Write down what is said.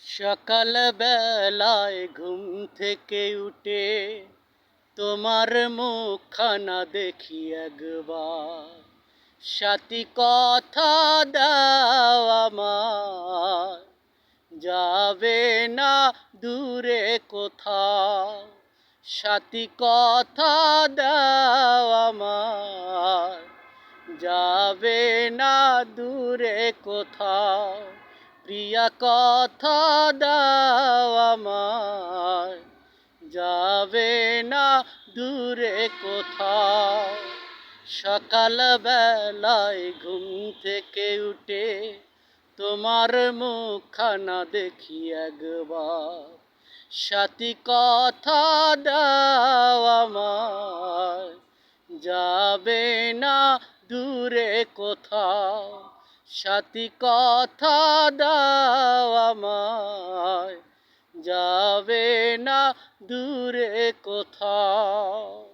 সকাল বেলায় ঘুম থেকে উঠে তোমার মুখখানা দেখি একবার, সাথী কথা দাও আমার, যাবে না দূরে কোথাও। সাথী কথা দাও আমার, যাবে না দূরে কোথাও। প্রিয়া কথা দাও আমার, যাবে না দূরে কোথাও। সকাল বেলায় ঘুম থেকে উঠে তোমার মুখখানা দেখি একবার, সাথী কথা দাও আমার, যাবে না দূরে কোথাও। সাথী কথা দাও আমায়, যাবে না দূরে কোথাও।